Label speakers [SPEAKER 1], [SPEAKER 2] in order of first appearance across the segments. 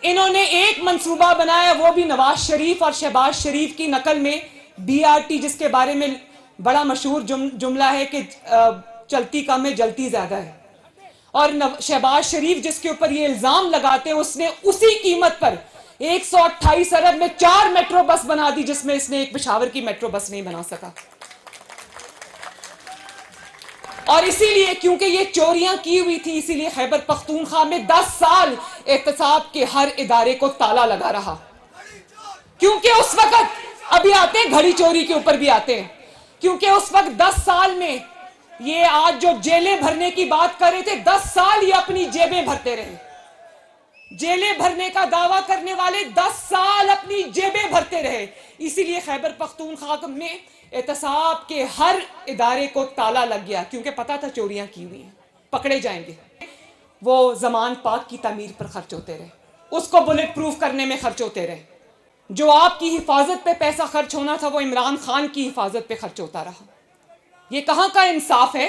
[SPEAKER 1] انہوں نے ایک منصوبہ بنایا، وہ بھی نواز شریف اور شہباز شریف کی نقل میں، BRT، جس کے بارے میں بڑا مشہور جملہ ہے کہ چلتی کم ہے جلتی زیادہ ہے، اور شہباز شریف جس کے اوپر یہ الزام لگاتے ہیں، اس نے اسی قیمت پر 128 ارب میں 4 میٹرو بس بنا دی، جس میں اس نے ایک پشاور کی میٹرو بس نہیں بنا سکا۔ اور اسی لیے کیونکہ یہ چوریاں کی ہوئی تھی، اسی لیے خیبر پختونخوا میں 10 سال احتساب کے ہر ادارے کو تالا لگا رہا، کیونکہ اس وقت ابھی آتے ہیں گھڑی چوری کے اوپر بھی آتے ہیں، کیونکہ اس وقت 10 سال میں یہ آج جو جیلیں بھرنے کی بات کر رہے تھے، 10 سال یہ اپنی جیبیں بھرتے رہے۔ جیلیں بھرنے کا دعویٰ کرنے والے 10 سال اپنی جیبیں بھرتے رہے۔ اسی لیے خیبر پختونخوا میں احتساب کے ہر ادارے کو تالا لگ گیا، کیونکہ پتا تھا چوریاں کی ہوئی ہیں، پکڑے جائیں گے۔ وہ زمان پاک کی تعمیر پر خرچ ہوتے رہے، اس کو بلٹ پروف کرنے میں خرچ ہوتے رہے۔ جو آپ کی حفاظت پہ پیسہ خرچ ہونا تھا، وہ عمران خان کی حفاظت پہ خرچ ہوتا رہا۔ یہ کہاں کا انصاف ہے؟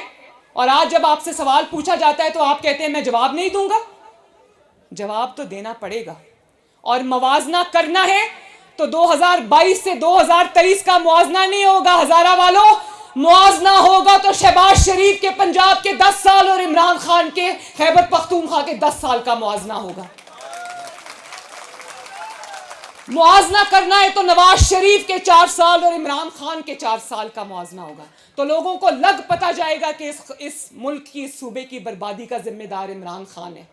[SPEAKER 1] اور آج جب آپ سے سوال پوچھا جاتا ہے تو آپ کہتے ہیں میں جواب نہیں دوں گا۔ جواب تو دینا پڑے گا، اور موازنہ کرنا ہے تو 2022 سے 2023 کا موازنہ نہیں ہوگا ہزارہ والوں، موازنہ ہوگا تو شہباز شریف کے پنجاب کے 10 سال اور عمران خان کے خیبر پختونخوا کے 10 سال کا موازنہ ہوگا۔ موازنہ کرنا ہے تو نواز شریف کے 4 سال اور عمران خان کے 4 سال کا موازنہ ہوگا، تو لوگوں کو لگ پتا جائے گا کہ اس ملک کی، اس صوبے کی بربادی کا ذمہ دار عمران خان ہے۔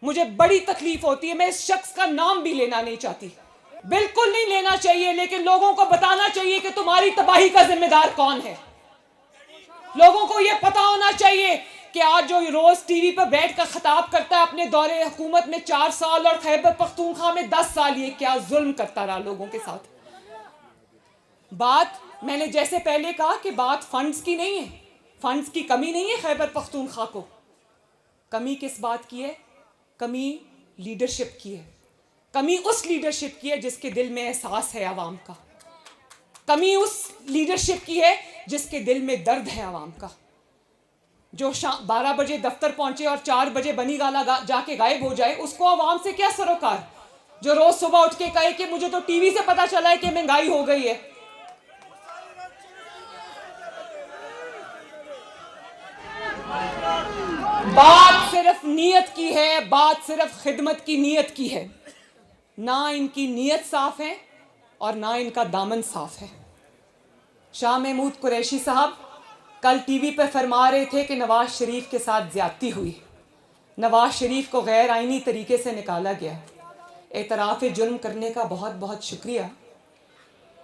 [SPEAKER 1] مجھے بڑی تکلیف ہوتی ہے، میں اس شخص کا نام بھی لینا نہیں چاہتی، بالکل نہیں لینا چاہیے، لیکن لوگوں کو بتانا چاہیے کہ تمہاری تباہی کا ذمہ دار کون ہے۔ لوگوں کو یہ پتا ہونا چاہیے کہ آج جو روز ٹی وی پر بیٹھ کر خطاب کرتا ہے اپنے دور حکومت میں 4 سال اور خیبر پختونخوا میں 10 سال، یہ کیا ظلم کرتا رہا لوگوں کے ساتھ۔ بات میں نے جیسے پہلے کہا کہ بات فنڈز کی نہیں ہے، فنڈز کی کمی نہیں ہے خیبر پختونخوا کو، کمی کس بات کی ہے؟ کمی لیڈرشپ کی ہے، کمی اس لیڈرشپ کی ہے جس کے دل میں احساس ہے عوام کا، کمی اس لیڈرشپ کی ہے جس کے دل میں درد ہے عوام کا، جو 12 بجے دفتر پہنچے اور 4 بجے بنی گالا جا کے غائب ہو جائے، اس کو عوام سے کیا سروکار؟ جو روز صبح اٹھ کے کہے کہ مجھے تو ٹی وی سے پتا چلا ہے کہ مہنگائی ہو گئی ہے۔ بات صرف نیت کی ہے، بات صرف خدمت کی نیت کی ہے، نہ ان کی نیت صاف ہے اور نہ ان کا دامن صاف ہے۔ شاہ محمود قریشی صاحب کل ٹی وی پہ فرما رہے تھے کہ نواز شریف کے ساتھ زیادتی ہوئی، نواز شریف کو غیر آئینی طریقے سے نکالا گیا۔ اعتراف جرم کرنے کا بہت بہت شکریہ،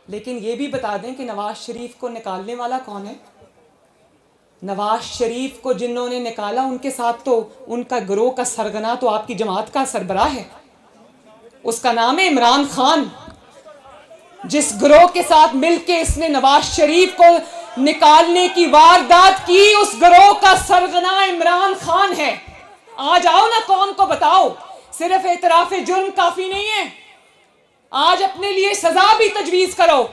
[SPEAKER 1] لیکن یہ بھی بتا دیں کہ نواز شریف کو نکالنے والا کون ہے؟ نواز شریف کو جنہوں نے نکالا ان کے ساتھ تو ان کا گروہ کا سرغنہ تو آپ کی جماعت کا سربراہ ہے، اس کا نام ہے عمران خان۔ جس گروہ کے ساتھ مل کے اس نے نواز شریف کو نکالنے کی واردات کی، اس گروہ کا سرغنہ عمران خان ہے۔ آج آؤ نا قوم کو بتاؤ، صرف اعتراف جرم کافی نہیں ہے، آج اپنے لیے سزا بھی تجویز کرو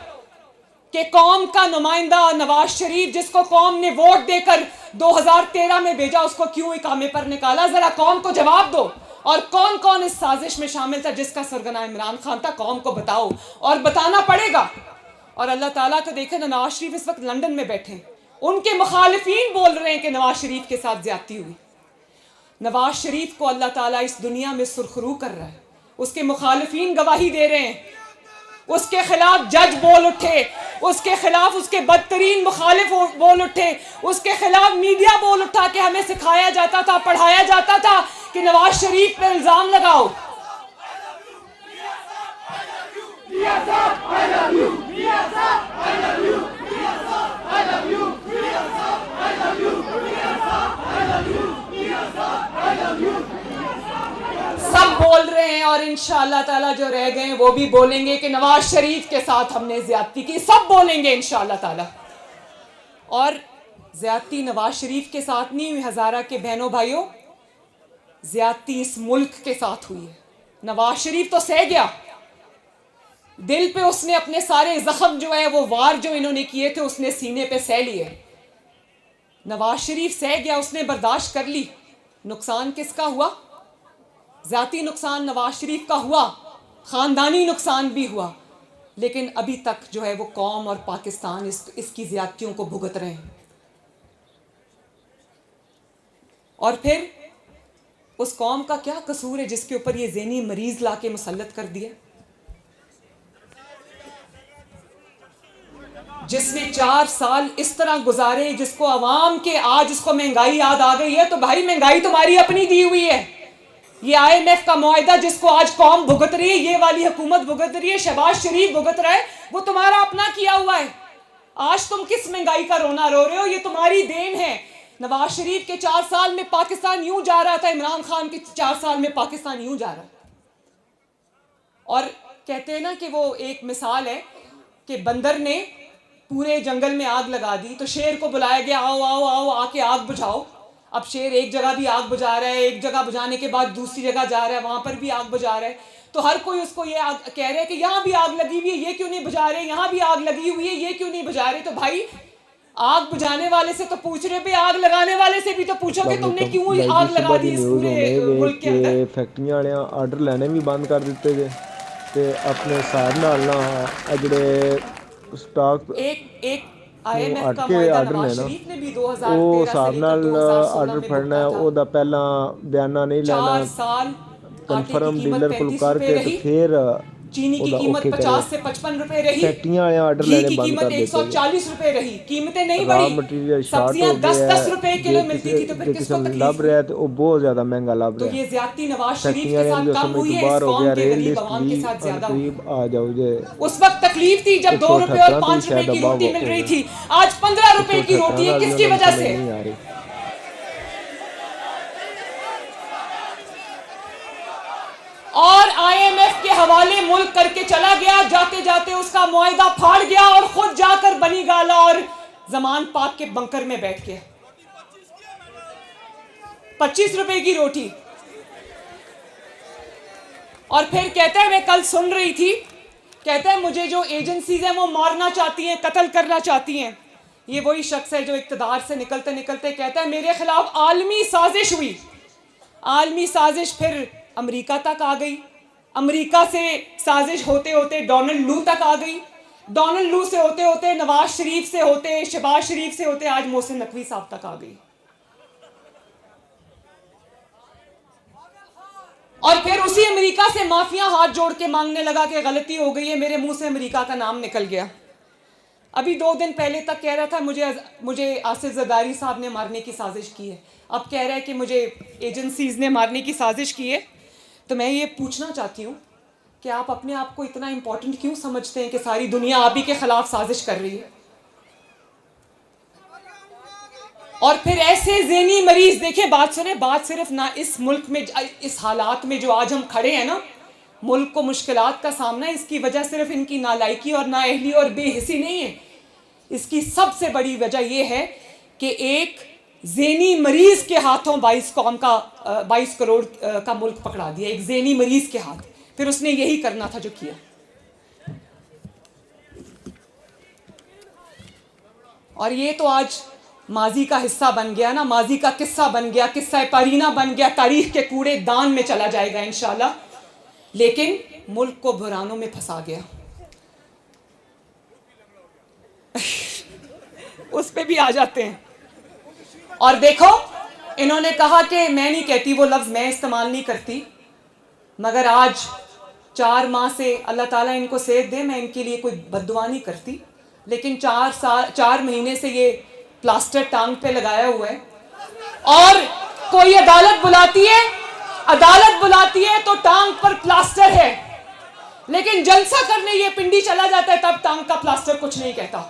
[SPEAKER 1] کہ قوم کا نمائندہ نواز شریف، جس کو قوم نے ووٹ دے کر 2013 میں بھیجا، اس کو کیوں اقامے پر نکالا؟ ذرا قوم کو جواب دو۔ اور کون کون اس سازش میں شامل تھا جس کا سرغنہ عمران خان تھا؟ قوم کو بتاؤ، اور بتانا پڑے گا۔ اور اللہ تعالیٰ کو دیکھیں نا، نواز شریف اس وقت لندن میں بیٹھے ہیں، ان کے مخالفین بول رہے ہیں کہ نواز شریف کے ساتھ زیادتی ہوئی۔ نواز شریف کو اللہ تعالیٰ اس دنیا میں سرخرو کر رہا ہے، اس کے مخالفین گواہی دے رہے ہیں، اس کے خلاف جج بول اٹھے، اس کے خلاف اس کے بدترین مخالف بول اٹھے، اس کے خلاف میڈیا بول اٹھا کہ ہمیں سکھایا جاتا تھا، پڑھایا جاتا تھا کہ نواز شریف پہ الزام لگاؤ۔ سب بول رہے ہیں، اور انشاءاللہ تعالیٰ جو رہ گئے ہیں وہ بھی بولیں گے کہ نواز شریف کے ساتھ ہم نے زیادتی کی، سب بولیں گے انشاءاللہ تعالیٰ۔ اور زیادتی نواز شریف کے ساتھ نہیں ہوئی ہزارہ کے بہنوں بھائیوں، زیادتی اس ملک کے ساتھ ہوئی ہے۔ نواز شریف تو سہ گیا، دل پہ اس نے اپنے سارے زخم جو ہے، وہ وار جو انہوں نے کیے تھے، اس نے سینے پہ سہ لیے۔ نواز شریف سہ گیا، اس نے برداشت کر لی۔ نقصان کس کا ہوا؟ ذاتی نقصان نواز شریف کا ہوا, خاندانی نقصان بھی ہوا, لیکن ابھی تک جو ہے وہ قوم اور پاکستان اس کی زیادتیوں کو بھگت رہے ہیں. اور پھر اس قوم کا کیا قصور ہے جس کے اوپر یہ ذہنی مریض لا کے مسلط کر دیا, جس نے 4 سال اس طرح گزارے, جس کو عوام کے آج اس کو مہنگائی یاد آ گئی ہے. تو بھائی مہنگائی تمہاری اپنی دی ہوئی ہے. یہ IMF کا معاہدہ جس کو آج قوم بھگت رہی ہے, یہ والی حکومت بھگت رہی ہے, شہباز شریف بھگت رہا ہے, وہ تمہارا اپنا کیا ہوا ہے. آج تم کس مہنگائی کا رونا رو رہے ہو؟ یہ تمہاری دین ہے. نواز شریف کے 4 سال میں پاکستان یوں جا رہا تھا, عمران خان کے 4 سال میں پاکستان یوں جا رہا ہے. اور کہتے ہیں نا کہ وہ ایک مثال ہے کہ بندر نے پورے جنگل میں آگ لگا دی, تو شیر کو بلایا گیا, آؤ آؤ آؤ آ کے آگ بجھاؤ. اب شیر ایک جگہ بھی آگ بجھا رہا ہے, ایک جگہ بجھانے کے بعد دوسری جگہ جا رہا ہے, وہاں پر بھی آگ بجھا رہا ہے. تو ہر کوئی اس کو یہ کہہ رہا ہے کہ یہاں بھی آگ لگی ہوئی ہے, یہ کیوں نہیں بجھا رہے, یہاں بھی آگ لگی ہوئی ہے, یہ کیوں نہیں بجھا رہے. تو بھائی آگ بجھانے والے سے تو پوچھ رہے پہ, آگ لگانے والے سے بھی تو پوچھو کہ تم نے کیوں آگ لگا دی اس پورے ملک کے اندر.
[SPEAKER 2] فیکٹریاں والے آرڈر لینے بھی بند کر دیتے گئے تے اپنے حساب نال نہ جڑے سٹاک
[SPEAKER 1] ایک IMF کا
[SPEAKER 2] کے
[SPEAKER 1] معاہدہ
[SPEAKER 2] آرڈر
[SPEAKER 1] نواز
[SPEAKER 2] لینا
[SPEAKER 1] شریف نے بھی
[SPEAKER 2] وہ
[SPEAKER 1] 2013 سے
[SPEAKER 2] حساب
[SPEAKER 1] لے کر
[SPEAKER 2] نال
[SPEAKER 1] 2016
[SPEAKER 2] آرڈر
[SPEAKER 1] میں
[SPEAKER 2] پھڑنا
[SPEAKER 1] بھگتا
[SPEAKER 2] ہے,
[SPEAKER 1] تھا.
[SPEAKER 2] او دا پہلا بیانہ نہیں لینا,
[SPEAKER 1] 4 سال آٹے کی
[SPEAKER 2] کنفرم
[SPEAKER 1] قیمت
[SPEAKER 2] ڈیلر کو
[SPEAKER 1] 35
[SPEAKER 2] کر
[SPEAKER 1] روپے
[SPEAKER 2] کے تو
[SPEAKER 1] رہی,
[SPEAKER 2] پھر
[SPEAKER 1] چینی کی قیمت 50 سے 55 روپے رہی,
[SPEAKER 2] فیکٹریاں والے آرڈر
[SPEAKER 1] گھی
[SPEAKER 2] لینے
[SPEAKER 1] کی
[SPEAKER 2] بند
[SPEAKER 1] قیمت
[SPEAKER 2] کر دیتے گئے.
[SPEAKER 1] 140 روپے رہی, قیمتیں نہیں
[SPEAKER 2] را
[SPEAKER 1] بڑھی,
[SPEAKER 2] مٹیریل شارٹ
[SPEAKER 1] سبزیاں
[SPEAKER 2] ہو گیا
[SPEAKER 1] 10 کلو
[SPEAKER 2] جے
[SPEAKER 1] ملتی تھی, تو پھر
[SPEAKER 2] جے
[SPEAKER 1] کس
[SPEAKER 2] کسی
[SPEAKER 1] کو
[SPEAKER 2] نوں
[SPEAKER 1] تکلیف
[SPEAKER 2] لب
[SPEAKER 1] ہوئی.
[SPEAKER 2] رہا ہے تو وہ بہت زیادہ مہنگا لب
[SPEAKER 1] تو
[SPEAKER 2] رہا ہے.
[SPEAKER 1] یہ زیادتی نواز شریف
[SPEAKER 2] فیکٹریاں
[SPEAKER 1] کے
[SPEAKER 2] والے
[SPEAKER 1] ساتھ
[SPEAKER 2] جو
[SPEAKER 1] کم
[SPEAKER 2] سمجھ تو
[SPEAKER 1] ہوئی ہے,
[SPEAKER 2] باہر
[SPEAKER 1] اس
[SPEAKER 2] ہو
[SPEAKER 1] قوم
[SPEAKER 2] گیا,
[SPEAKER 1] کے
[SPEAKER 2] ریل
[SPEAKER 1] غریب
[SPEAKER 2] لسٹ
[SPEAKER 1] عوام کے
[SPEAKER 2] بھی
[SPEAKER 1] ساتھ
[SPEAKER 2] ان
[SPEAKER 1] زیادہ ہوئی.
[SPEAKER 2] قریب آ جاؤ جے.
[SPEAKER 1] اس وقت تکلیف تھی جب 2 روپے اور 5 روپے کی روٹی مل رہی تھی, آج 15 روپے کی روٹی ہے. کس کی وجہ سے؟
[SPEAKER 2] نہیں آ رہی.
[SPEAKER 1] اور IMF کے حوالے ملک کر کے چلا گیا, جاتے جاتے اس کا معاہدہ پھاڑ گیا اور خود جا کر بنی گالا اور زمان پاک کے بنکر میں بیٹھ گیا. 25 روپے کی روٹی. اور پھر کہتا ہے, میں کل سن رہی تھی, کہتا ہے مجھے جو ایجنسیز ہیں وہ مارنا چاہتی ہیں, قتل کرنا چاہتی ہیں. یہ وہی شخص ہے جو اقتدار سے نکلتے نکلتے کہتا ہے میرے خلاف عالمی سازش ہوئی. عالمی سازش پھر امریکہ تک آ گئی, امریکہ سے سازش ہوتے ہوتے ڈونلڈ لو تک آ گئی, ڈونلڈ لو سے ہوتے ہوتے نواز شریف سے ہوتے, شہباز شریف سے ہوتے آج محسن نقوی صاحب تک آ گئی. اور پھر اسی امریکہ سے مافیا ہاتھ جوڑ کے مانگنے لگا کہ غلطی ہو گئی ہے, میرے منہ سے امریکہ کا نام نکل گیا. ابھی 2 دن پہلے تک کہہ رہا تھا مجھے آصف زرداری صاحب نے مارنے کی سازش کی ہے, اب کہہ رہا ہے کہ مجھے ایجنسیز نے مارنے کی سازش کی ہے. تو میں یہ پوچھنا چاہتی ہوں کہ آپ اپنے آپ کو اتنا امپورٹنٹ کیوں سمجھتے ہیں کہ ساری دنیا آپ ہی کے خلاف سازش کر رہی ہے؟ اور پھر ایسے ذہنی مریض, دیکھیں بات سنیں, بات صرف نہ اس ملک میں اس حالات میں جو آج ہم کھڑے ہیں نا, ملک کو مشکلات کا سامنا ہے, اس کی وجہ صرف ان کی نالائکی اور نااہلی اور بے حسی نہیں ہے. اس کی سب سے بڑی وجہ یہ ہے کہ ایک ذہنی مریض کے ہاتھوں 22 کروڑ کا ملک پکڑا دیا, ایک ذہنی مریض کے ہاتھ. پھر اس نے یہی کرنا تھا جو کیا. اور یہ تو آج ماضی کا حصہ بن گیا نا, ماضی کا قصہ بن گیا, قصہ پرینہ بن گیا, تاریخ کے کوڑے دان میں چلا جائے گا انشاءاللہ. لیکن ملک کو بحرانوں میں پھنسا گیا. اس پہ بھی آ جاتے ہیں. اور دیکھو انہوں نے کہا کہ میں نہیں کہتی, وہ لفظ میں استعمال نہیں کرتی, مگر آج 4 ماہ سے اللہ تعالیٰ ان کو صحت دے, میں ان کے لیے کوئی بد دعا نہیں کرتی, لیکن 4 مہینے سے یہ پلاسٹر ٹانگ پہ لگایا ہوا ہے. اور کوئی عدالت بلاتی ہے تو ٹانگ پر پلاسٹر ہے, لیکن جلسہ کرنے یہ پنڈی چلا جاتا ہے تب ٹانگ کا پلاسٹر کچھ نہیں کہتا.